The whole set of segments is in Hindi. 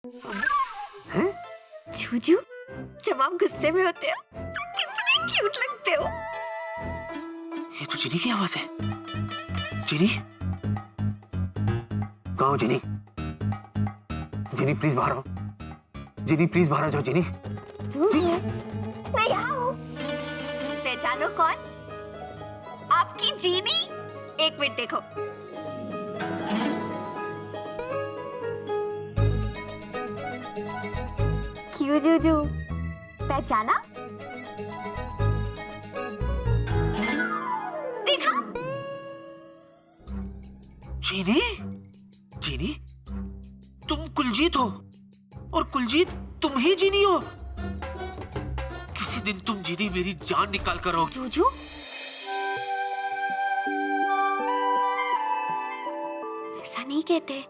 हैं? जूजू, जब आप गुस्से में होते हो तो कितने क्यूट लगते हो। ये तो जिनी की आवाज है। जिनी, कहाँ हो जिनी? जिनी प्लीज बाहर आओ। जिनी प्लीज बाहर आ जाओ। जिनी, जूजू, मैं यहाँ हूँ। पहचानो कौन? आपकी जीनी। एक मिनट देखो। क्यों जूजू, पहचाना? देखा? जिनी, जिनी, तुम कुलजीत हो और कुलजीत तुम ही जिनी हो। किसी दिन तुम जिनी मेरी जान निकाल कर आओगी। जूजू, ऐसा नहीं कहते।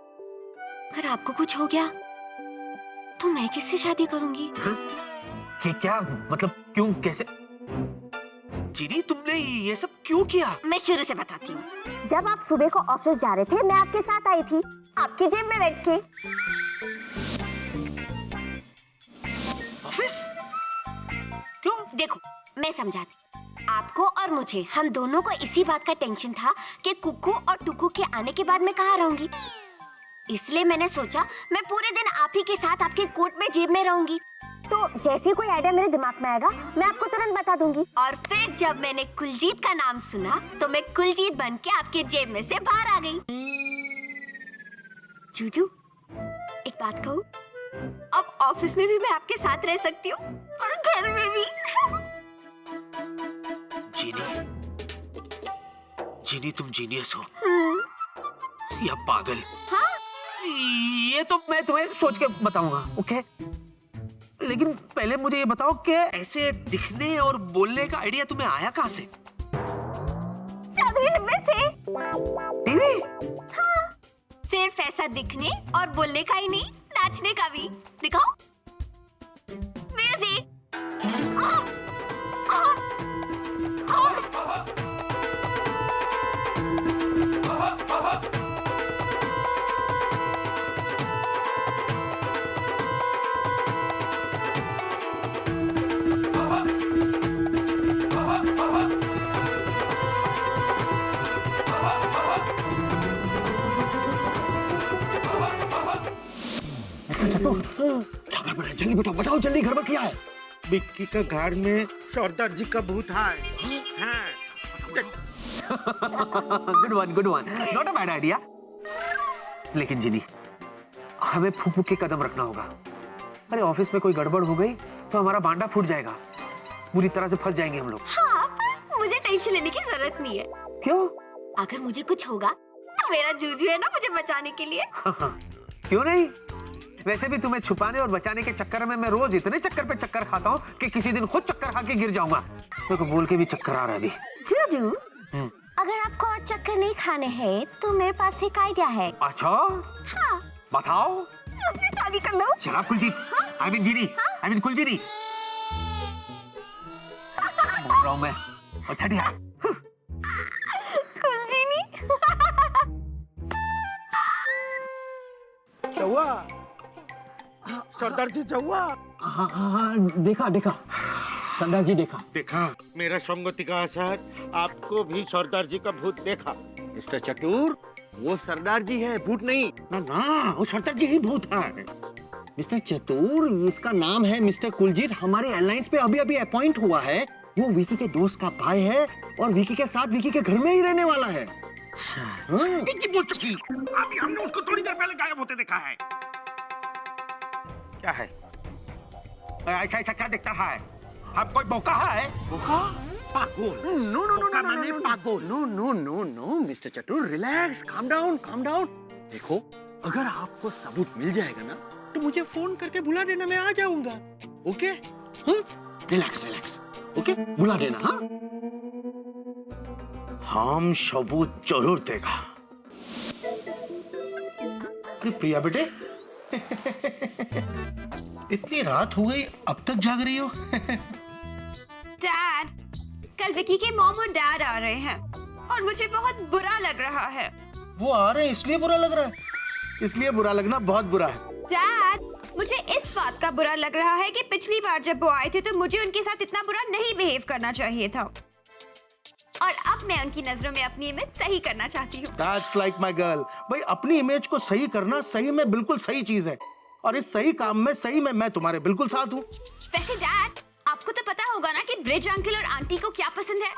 अगर आपको कुछ हो गया तो मैं किससे शादी करूंगी? ये क्या मतलब, क्यों, कैसे? जिनी, तुमने ये सब क्यों किया? मैं शुरू से बताती हूँ। जब आप सुबह को ऑफिस जा रहे थे, मैं आपके साथ आई थी, आपकी जेब में बैठ के। ऑफिस? क्यों? देखो, मैं समझाती। आपको और मुझे, हम दोनों को इसी बात का टेंशन था कि कुकू और टुकू के आने के बाद मैं कहाँ रहूंगी। इसलिए मैंने सोचा मैं पूरे दिन आप ही के साथ आपके कोट में जेब में रहूंगी। तो जैसे कोई आइडिया मेरे दिमाग में आएगा, मैं आपको तुरंत बता दूंगी। और फिर जब मैंने कुलजीत का नाम सुना तो मैं कुलजीत बन के आपके जेब में से बाहर आ गई। जूजू, एक बात कहूँ? अब ऑफिस में भी मैं आपके साथ रह सकती हूँ और घर में भी। जिनी, जिनी, तुम जीनियस हो या पागल? हाँ? ये तो मैं तुम्हें सोच के बताऊंगा, ओके? लेकिन पहले मुझे ये बताओ कि ऐसे दिखने और बोलने का आइडिया तुम्हें आया कहाँ से? जादुई डिब्बे से। टीवी? हाँ, सिर्फ ऐसा दिखने और बोलने का ही नहीं, नाचने का भी। दिखाओ। म्यूजिक। क्या घर में? जल्दी बताओ, बताओ जल्दी, घर में क्या है? विक्की का घर में सरदार जी का भूत है। हाँ। Good one, good one, not a bad idea. लेकिन जिनी, हमें फूफू के कदम रखना होगा। अरे ऑफिस में कोई गड़बड़ हो गई तो हमारा बांडा फूट जाएगा, पूरी तरह से फंस जाएंगे हम लोग। हाँ, पर मुझे टेंशन लेने की जरूरत नहीं है। क्यों? अगर मुझे कुछ होगा तो मेरा जूजू है ना मुझे बचाने के लिए। क्यों नहीं? वैसे भी तुम्हें छुपाने और बचाने के चक्कर में मैं रोज इतने चक्कर पे चक्कर खाता हूँ कि किसी दिन खुद चक्कर खा के गिर जाऊंगा। मेरे को बोल के भी चक्कर आ रहा है अभी। जूजू, अगर आपको और चक्कर नहीं खाने हैं तो मेरे पास एक आइडिया है। अच्छा? हाँ। बताओ। मुझसे शादी कर लो। शराब Kuljeet, I mean genie, I mean Kuljeeni. बोल रहा हूँ मैं। अच्छा ठीक है। कुलजीनी। चौवा, सरदार जी चौवा। हाँ हाँ हाँ, देखा देखा, सरदार जी देखा। देखा, मेरा संगति का असर, आपको भी सरदार जी का भूत देखा। मिस्टर चतुर, वो सरदार जी है, भूत नहीं। ना ना, वो सरदार जी ही भूत है। मिस्टर चतुर, इसका नाम है मिस्टर कुलजीत, हमारे एयरलाइंस पे अभी अभी अपॉइंट हुआ है। वो विकी के दोस्त का भाई है और विकी के साथ विकी के घर में ही रहने वाला है। इनकी बोल चुकी। अभी हमने उसको थोड़ी देर पहले गायब होते देखा है। क्या है? ऐसा ऐसा क्या दिखता है? आप कोई मौका है? मौका? पागल। नो नो नो माने पागल। No no no no mister Chatur, relax, calm down, calm down. देखो, अगर आपको सबूत मिल जाएगा ना तो मुझे फोन करके बुला देना, मैं आ जाऊंगा। ओके? Relax relax, okay? बुला देना। हाँ, हम सबूत जरूर देगा। अरे प्रिया बेटे, इतनी रात हो गई, अब तक जाग रही हो? डैड, कल विकी के मॉम और डैड आ रहे हैं और मुझे बहुत बुरा लग रहा है। वो आ रहे हैं इसलिए बुरा लग रहा है? इसलिए बुरा लगना बहुत बुरा है। डैड, मुझे इस बात का बुरा लग रहा है कि पिछली बार जब वो आए थे तो मुझे उनके साथ इतना बुरा नहीं बिहेव करना चाहिए था, और अब मैं उनकी नजरों में अपनी इमेज सही करना चाहती हूँ। That's like my girl. भाई अपनी इमेज को सही करना सही में बिल्कुल सही चीज है, और इस सही काम में सही में मैं तुम्हारे बिल्कुल साथ हूँ। वैसे डैड, आपको तो पता होगा ना कि ब्रिज अंकल और आंटी को क्या पसंद है,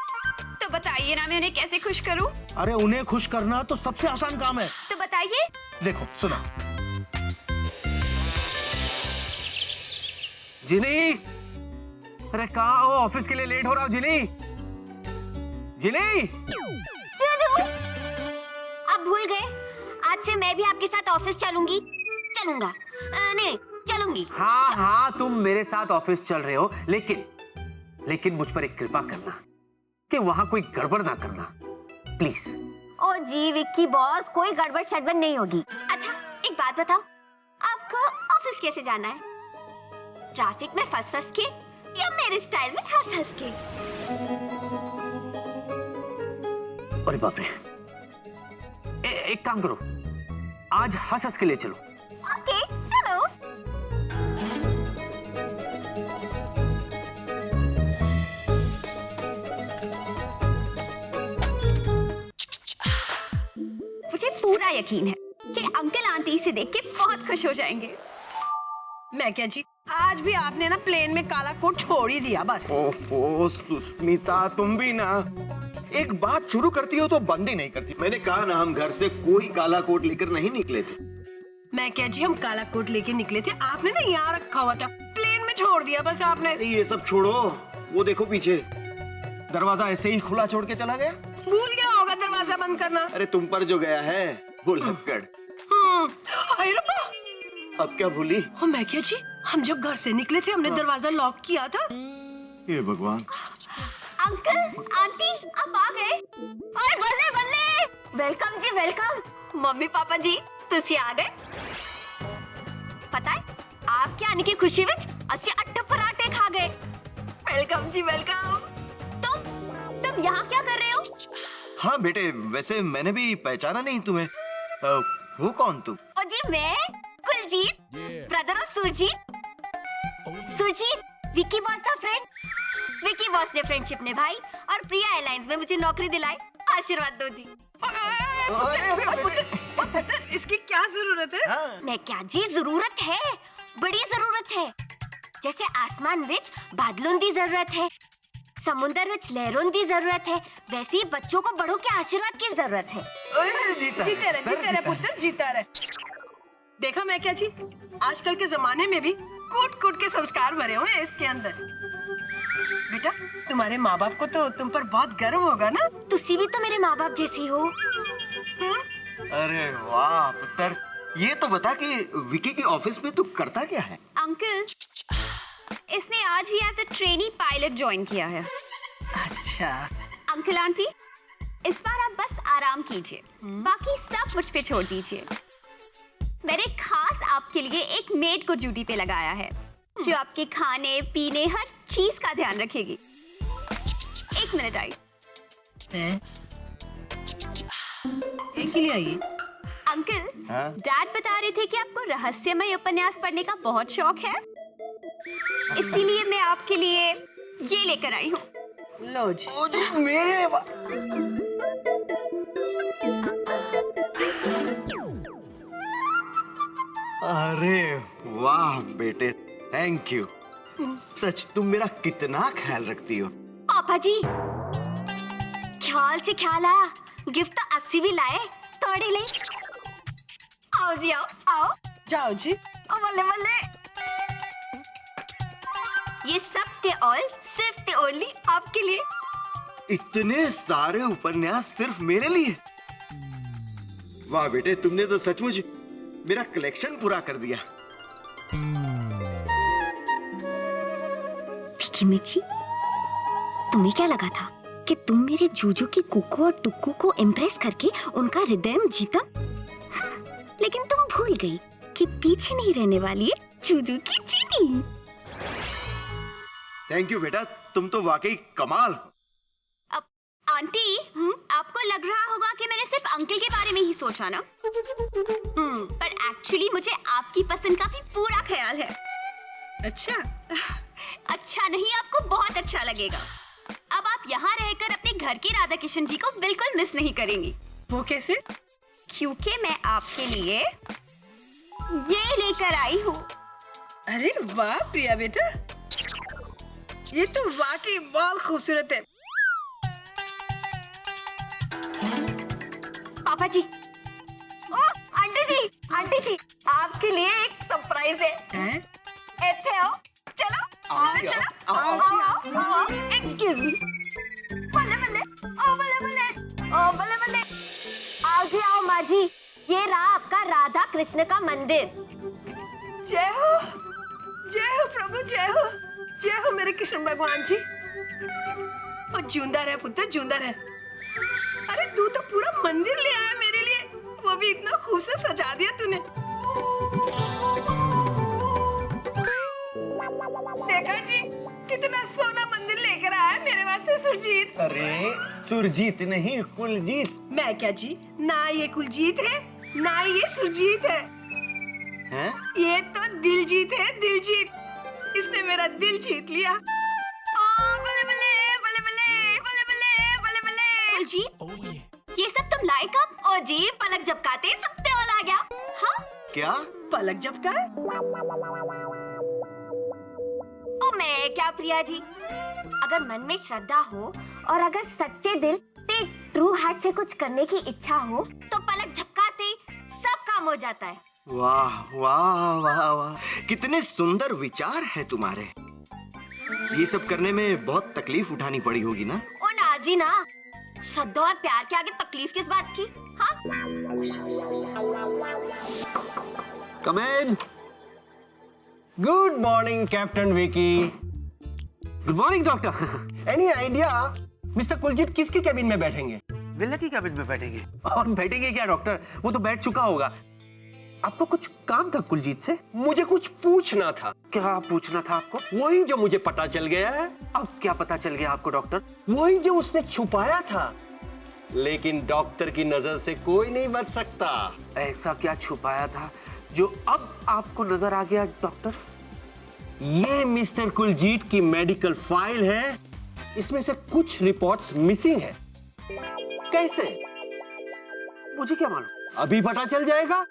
तो बताइए ना मैं उन्हें कैसे खुश करूँ। अरे उन्हें खुश करना तो सबसे आसान काम है। तो बताइए। देखो सुनो, जिनी, अरे कहाँ हो? ऑफिस के लिए लेट हो रहा हूँ। जिनी, जिनी, आप भूल गए, आज से मैं भी आपके साथ ऑफिस चलूंगी। चलूंगा नहीं, चलूंगी। हाँ हाँ, तुम मेरे साथ ऑफिस चल रहे हो, लेकिन मुझ पर एक कृपा करना कि वहां कोई गड़बड़ ना करना, प्लीज। ओ जी विक्की बॉस, कोई गड़बड़ शड़बड़ नहीं होगी। अच्छा एक बात बताओ, आपको ऑफिस कैसे जाना है? ट्रैफिक में फंस के या मेरे स्टाइल में हंस के? अरे बाप रे, एक काम करो, आज हंस के ले चलो। ओके चलो। मुझे पूरा यकीन है कि अंकल आंटी इसे देख के बहुत खुश हो जाएंगे। मैं क्या जी, आज भी आपने ना प्लेन में काला कोट छोड़ ही दिया बस। ओहो सुष्मिता, तुम भी ना एक बात शुरू करती हो तो बंद ही नहीं करती। मैंने कहा ना, हम घर से कोई काला कोट लेकर नहीं निकले थे। मैं क्या जी, हम काला कोट लेके निकले थे, आपने ना यहाँ रखा हुआ था, प्लेन में छोड़ दिया बस आपने। अरे ये सब छोड़ो, वो देखो पीछे, दरवाजा ऐसे ही खुला छोड़ के चला गया। भूल गया होगा दरवाजा बंद करना। अरे तुम पर जो गया है वो लक्कड़। अरे रब्बा! अब क्या भूली? मैं क्या जी, हम जब घर से निकले थे हमने दरवाजा लॉक किया था। ये भगवान। अंकल आंटी आप आ गए। अरे बल्ले बल्ले, वेलकम जी वेलकम। मम्मी पापा जी तुसी आ गए। पता है आपके आने की खुशी विच असि 8 पराठे खा गए। वेलकम जी वेलकम। तुम यहाँ क्या कर रहे हो? हाँ बेटे, वैसे मैंने भी पहचाना नहीं तुम्हें। वो कौन तुम? ओ जी मैं Kuljeet, brother of Surjeet. Surjeet Vicky boss का फ्रेंड। विक्की बॉस ने फ्रेंडशिप निभाई और प्रिया एयरलाइंस में मुझे नौकरी दिलाई। आशीर्वाद दो जी। पुत्र, इसकी क्या जरूरत है? हाँ। मैं क्या जी, जरूरत है, बड़ी जरूरत है। जैसे आसमान विच बादलों की जरूरत है, समुंदर विच लहरों की जरूरत है, वैसे ही बच्चों को बड़ों के आशीर्वाद की जरूरत है। जीते रहे पुत्र, जीता रहे। देखा मैं क्या जी, आजकल के जमाने में भी कूट कूट के संस्कार भरे हुए हैं इसके अंदर। बेटा, तुम्हारे माँ बाप को तो तुम पर बहुत गर्व होगा ना? तुसी भी तो मेरे माँ बाप जैसी हो। अरे वाह पुत्र, ये तो बता कि विकी के ऑफिस में तू करता क्या है? अंकल, इसने आज ही as a trainee pilot join किया है। अच्छा। अंकल आंटी, इस बार आप बस आराम कीजिए, बाकी सब मुझ पे छोड़ दीजिए। मैंने खास आपके लिए एक मेड को ड्यूटी पे लगाया है, जो आपके खाने पीने हर चीज का ध्यान रखेगी। एक मिनट आई। एक ही लिए आई। अंकल, हाँ? डैड बता रहे थे कि आपको रहस्यमय उपन्यास पढ़ने का बहुत शौक है, इसीलिए मैं आपके लिए ये लेकर आई हूँ। लो जी। मेरे अरे वाह बेटे, थैंक यू। सच तुम मेरा कितना ख्याल रखती हो। पापा जी ख्याल से ख्याल आया, गिफ्ट तो 80 भी लाए, थोड़ी ले। आओ जी आओ आओ। जाओ जी। ओ बल्ले बल्ले। ये सब थे ऑल सिर्फ थे ओनली आपके लिए। इतने सारे उपन्यास सिर्फ मेरे लिए? वाह बेटे, तुमने तो सचमुच मेरा कलेक्शन पूरा कर दिया। विक्की मिर्ची, तुम्हें क्या लगा था कि तुम मेरे जूजू की कुकू और टुक्कू को इम्प्रेस करके उनका हृदय जीता? लेकिन तुम भूल गई कि पीछे नहीं रहने वाली है जूजू की चीनी। थैंक यू बेटा, तुम तो वाकई कमाल। आंटी, आपको आपको लग रहा होगा कि मैंने सिर्फ अंकल के बारे में ही सोचा ना, पर एक्चुअली मुझे आपकी पसंद का भी पूरा ख्याल है। अच्छा, अच्छा नहीं, आपको बहुत अच्छा लगेगा। अब आप यहाँ रहकर अपने घर के राधा किशन जी को बिल्कुल मिस नहीं करेंगी। वो कैसे? क्योंकि मैं आपके लिए ये लेकर आई हूँ। अरे वाह प्रिया बेटा, ये तो वाकई बहुत खूबसूरत है। पापा जी, ओ आंटी जी, आपके लिए एक सरप्राइज है। हैं? ऐसे आओ, चलो, आओ, एक्सक्यूज मी, बल्ले, आओ माँ जी, ये रहा आपका राधा कृष्ण का मंदिर। जय हो प्रभु, जय हो मेरे कृष्ण भगवान जी। और जिंदा रहे पुत्र, जिंदा रहे। अरे तू तो पूरा मंदिर ले आया मेरे लिए, वो भी इतना खूबसूरत सजा दिया तूने। देखा जी, कितना सोना मंदिर लेकर आया मेरे वास्ते सुरजीत। अरे सुरजीत नहीं, कुलजीत। मैं क्या जी, ना ये कुलजीत है ना ये सुरजीत है, हैं? ये तो दिलजीत है, दिलजीत। इसने मेरा दिल जीत लिया। कुलजीत, ये सब तुम लाए कब? ओ जी, पलक झपकाते सबसे ओल आ गया। हाँ? क्या? पलक झपका? ओ मैं क्या प्रिया जी, अगर मन में श्रद्धा हो और अगर सच्चे दिल से ट्रू हार्ट से कुछ करने की इच्छा हो तो पलक झपकाते ही सब काम हो जाता है। वाह वाह वाह वाह, कितने सुंदर विचार है तुम्हारे। ये सब करने में बहुत तकलीफ उठानी पड़ी होगी ना? ओ ना जी ना, श्रद्धा और प्यार के आगे तकलीफ किस बात की? हाँ? Come in. Good morning captain Vicky. Good morning doctor. Any idea mister Kuljeet किसके केबिन में बैठेंगे? विला की कैबिन में बैठेंगे। और बैठेंगे क्या डॉक्टर, वो तो बैठ चुका होगा। आपको कुछ काम था कुलजीत से? मुझे कुछ पूछना था। क्या पूछना था आपको? वही जो मुझे पता चल गया है। अब क्या पता चल गया आपको डॉक्टर? वही जो उसने छुपाया था, लेकिन डॉक्टर की नजर से कोई नहीं बच सकता। ऐसा क्या छुपाया था जो अब आपको नजर आ गया डॉक्टर? ये मिस्टर कुलजीत की मेडिकल फाइल है, इसमें से कुछ रिपोर्ट्स मिसिंग है। कैसे? मुझे क्या मालूम? अभी पता चल जाएगा।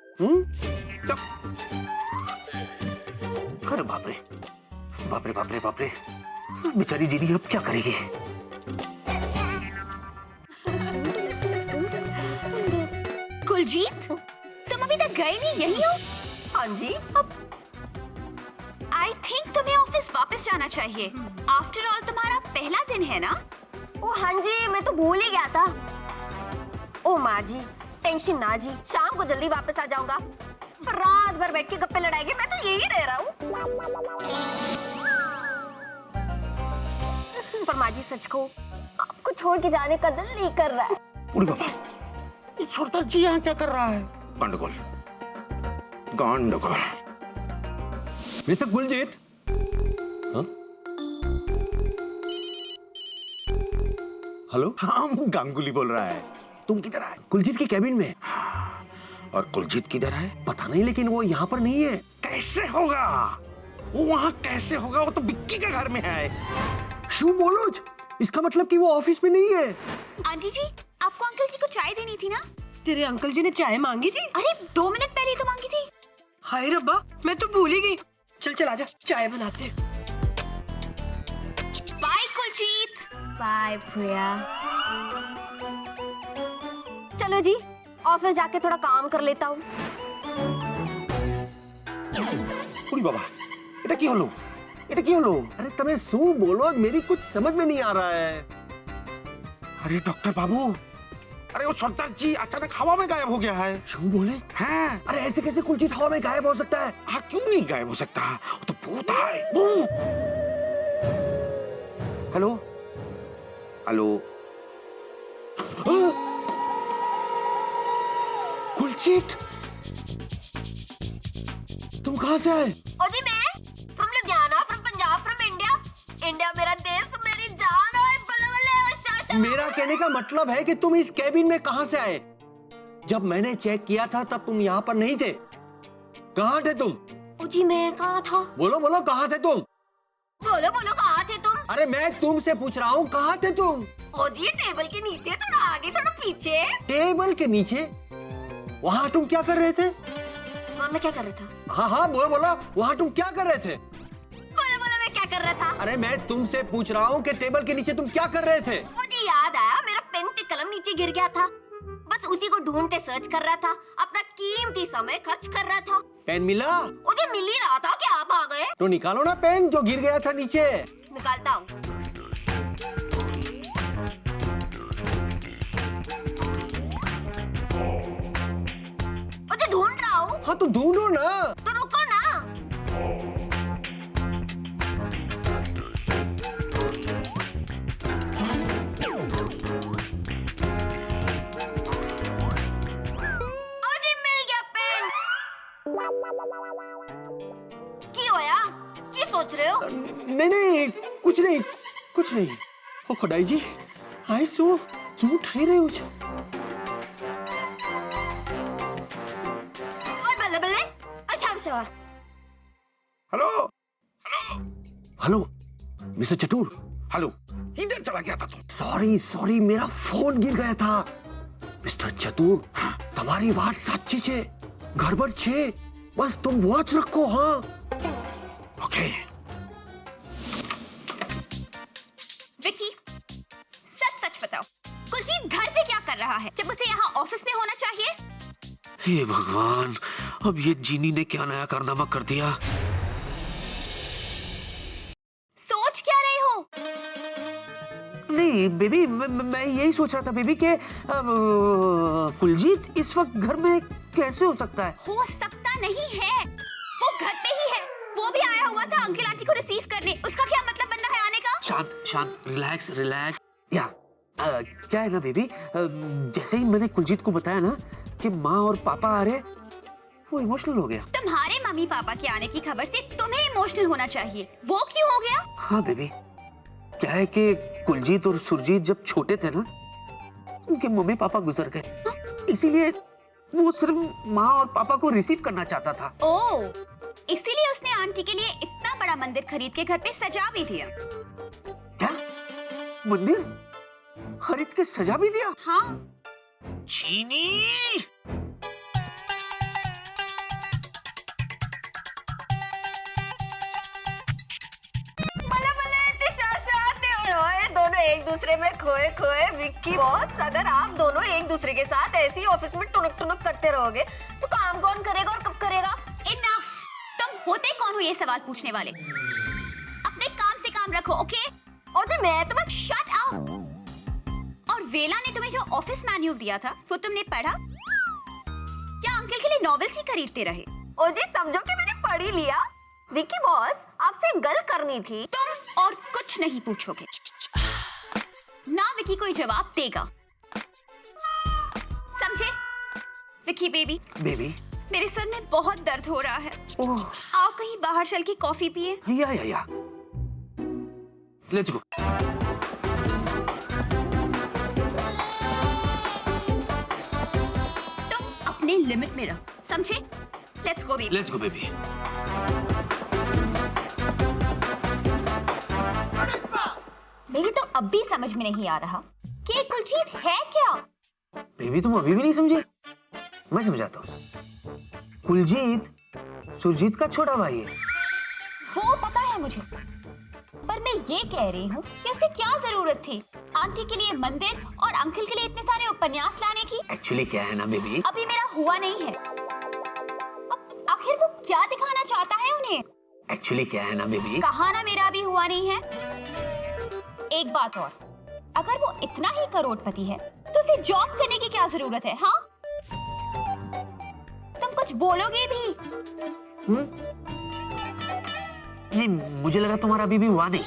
अरे बाप रे, बाप रे, बाप रे, बाप रे, बेचारी जीनी अब क्या करेगी? कुलजीत, तुम अभी तक गए नहीं, यही हो? हाँ जी। आई थिंक तुम्हें ऑफिस वापस जाना चाहिए। आफ्टर ऑल तुम्हारा पहला दिन है ना? ओ हाँ जी, मैं तो भूल ही गया था। ओ माँ जी, टेंशन ना जी, शाम को जल्दी वापस आ जाऊंगा। फिर रात भर बैठ के गप्पे लड़ाएंगे, मैं तो यही रह रहा हूँ। पर माँ जी सच को आपको छोड़ के जाने का दिल नहीं कर रहा है। उड़ी बाबा, ये छोटा जी यहाँ क्या कर रहा है? गंडगोल, गंडगोल। Mister Kuljeet, hello? हाँ, गांगुली बोल रहा है। तुम किधर आए? कुलजीत के केबिन में। और कुलजीत किधर है? पता नहीं, लेकिन वो यहाँ पर नहीं है। कैसे होगा? वो वहाँ कैसे होगा? वो तो बिक्की के घर में है। शू बोलो, इसका मतलब कि वो ऑफिस में नहीं है। आंटी जी, आपको अंकल जी को चाय देनी थी ना? तेरे अंकल जी ने चाय मांगी थी? अरे 2 मिनट पहले तो मांगी थी। हाय रब्बा, मैं तो भूल ही गई। चल चल आजा, चाय बनाते हैं। बाय कुलजीत। बाय प्रिया। चलो जी, ऑफिस जाके थोड़ा काम कर लेता हूँ। उड़ी बाबा, এটা কি হলো? এটা কি হলো? अरे तमे शू बोलो, मेरी कुछ समझ में नहीं आ रहा है। अरे डॉक्टर बाबू, अरे वो सरदार जी अचानक हवा में गायब हो गया है। शू बोले? हैं? अरे ऐसे कैसे कुलजीत हवा में गायब हो सकता है? हाँ, क्यों नहीं गायब हो सकता? वो तो भूत है, भूत। हेलो? हेलो? कुलजीत, तुम कहाँ से आए? ओ जी, मैं from Ludhiana, from Punjab, from India. India मेरा देश, मेरी जान। ओए बल्ले बल्ले, ओ शाशा मेरा कहने का मतलब है कि तुम इस कैबिन में कहां से आए? जब मैंने चेक किया था तब तुम यहाँ पर नहीं थे। कहाँ थे तुम? ओ जी मैं कहाँ था? बोलो बोलो, कहाँ थे तुम? बोलो बोलो कहाँ थे तुम? अरे मैं तुमसे पूछ रहा हूँ, कहाँ थे तुम? ओ जी टेबल के नीचे, थोड़ा आगे थोड़ा पीछे। टेबल के नीचे? वहाँ तुम क्या कर रहे थे? हाँ मैं क्या कर रहा था? हाँ हाँ बोलो बोलो, वहाँ तुम क्या कर रहे थे? बोलो बोलो मैं क्या कर रहा था? अरे मैं तुमसे पूछ रहा हूँ कि टेबल के नीचे तुम क्या कर रहे थे? मुझे याद आया, मेरा पेन के कलम नीचे गिर गया था, बस उसी को ढूंढते सर्च कर रहा था, अपना कीमती समय खर्च कर रहा था। पेन मिला? मुझे मिल ही रहा था कि आप आ गए। तो निकालो ना पेन जो गिर गया था नीचे। निकालता हूँ। मुझे ढूंढ रहा हूँ। हाँ तो ढूंढो ना। तो रुको ना। मुझे मिल गया पेन। की होया? की सोच रहे हो? नहीं नहीं, कुछ नहीं कुछ नहीं। ओ खुदाई जी, आए सो झूठ है रहे हो। और बल्ले बल्ले, अच्छा अच्छा। हेलो हेलो मिस्टर चतुर। हेलो, इधर चला गया था तुम? सॉरी सॉरी, मेरा फोन गिर गया था। मिस्टर चतुर, तुम्हारी बात सच्ची छे, गड़बड़ छे, बस तुम वॉच रखो। हाँ ओके। विकी, सच सच बताओ, कुलजीत घर पे क्या कर रहा है जब उसे यहाँ ऑफिस में होना चाहिए? हे भगवान, अब ये जीनी ने क्या नया कारनामा कर दिया? सोच क्या रहे हो? नहीं बेबी, मैं यही सोच रहा था बेबी कि कुलजीत इस वक्त घर में कैसे हो सकता है? हो सकता नहीं है, वो घर पे ही है। वो भी आया हुआ था अंकल आंटी को रिसीव करने। उसका क्या मतलब बनना है आने का? शांत शांत, रिलैक्स रिलैक्स। या क्या है ना बेबी, जैसे ही मैंने कुलजीत को बताया ना कि माँ और पापा आ रहे, वो इमोशनल हो गया। तुम्हारे मम्मी पापा के आने की खबर से तुम्हें इमोशनल होना चाहिए, वो क्यों हो गया? हाँ बेबी, क्या है कि कुलजीत और सुरजीत जब छोटे थे ना, उनके मम्मी पापा गुजर गए, इसीलिए वो सिर्फ माँ और पापा को रिसीव करना चाहता था। ओह, इसीलिए उसने आंटी के लिए इतना बड़ा मंदिर खरीद के घर पे सजा भी दिया। क्या? मंदिर खरीद के सजा भी दिया? हाँ। चीनी, बल्ले बल्ले, दोनों एक दूसरे में खोए खोए। विक्की बॉस, अगर आप दोनों एक दूसरे के साथ ऐसे ही ऑफिस में टुनक टुनक करते रहोगे तो काम कौन करेगा और कब करेगा? इनफ, तुम होते कौन हो ये सवाल पूछने वाले? अपने काम से काम रखो, ओके? और मैं तुम्हें शट अप। और वेला ने तुम्हें जो ऑफिस मैन्यूअल दिया था वो तुमने पढ़ा? क्या अंकल के लिए नॉवेल्स ही खरीदते रहे? ओ जी समझो कि मैंने पढ़ ही लिया। विक्की बॉस, आपसे गल करनी थी। तुम और कुछ नहीं पूछोगे ना। विकी कोई जवाब देगा, समझे? विकी बेबी, बेबी, मेरे सर में बहुत दर्द हो रहा है। ओह, आओ कहीं बाहर चल के कॉफी पिए। या लेट्स गो। तुम अपने लिमिट में रहो, समझे? Let's go baby. Let's go baby. मेरी तो अब भी समझ में नहीं आ रहा कि कुलजीत है क्या। बेबी तुम अभी भी नहीं समझे? मैं समझाता हूँ। कुलजीत सुरजीत का छोटा भाई है। वो पता है मुझे, पर मैं ये कह रही हूँ कि उसे क्या जरूरत थी आंटी के लिए मंदिर और अंकल के लिए इतने सारे उपन्यास लाने की? एक्चुअली क्या है ना बेबी, अभी मेरा हुआ नहीं है। अब आखिर वो क्या दिखाना चाहता है उन्हें? एक्चुअली क्या है ना बेबी, कहा ना मेरा अभी हुआ नहीं है। एक बात और, अगर वो इतना ही करोड़पति है तो उसे जॉब करने की क्या जरूरत है? हाँ, तुम कुछ बोलोगे भी? नहीं मुझे लगा तुम्हारा अभी भी हुआ नहीं।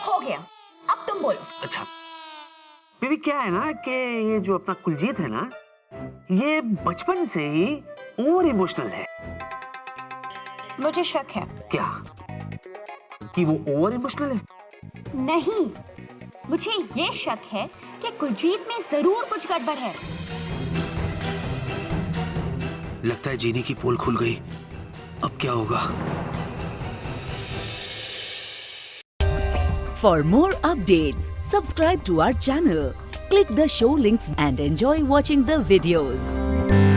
हो गया, अब तुम बोलो। अच्छा बेबी, क्या है ना कि ये जो अपना कुलजीत है ना, ये बचपन से ही ओवर इमोशनल है। मुझे शक है। क्या कि वो ओवर इमोशनल है? नहीं, मुझे ये शक है कि कुलजीत में जरूर कुछ गड़बड़ है। लगता है जीनी की पोल खुल गई। अब क्या होगा? For more updates, subscribe to our channel, click the show links and enjoy watching the videos.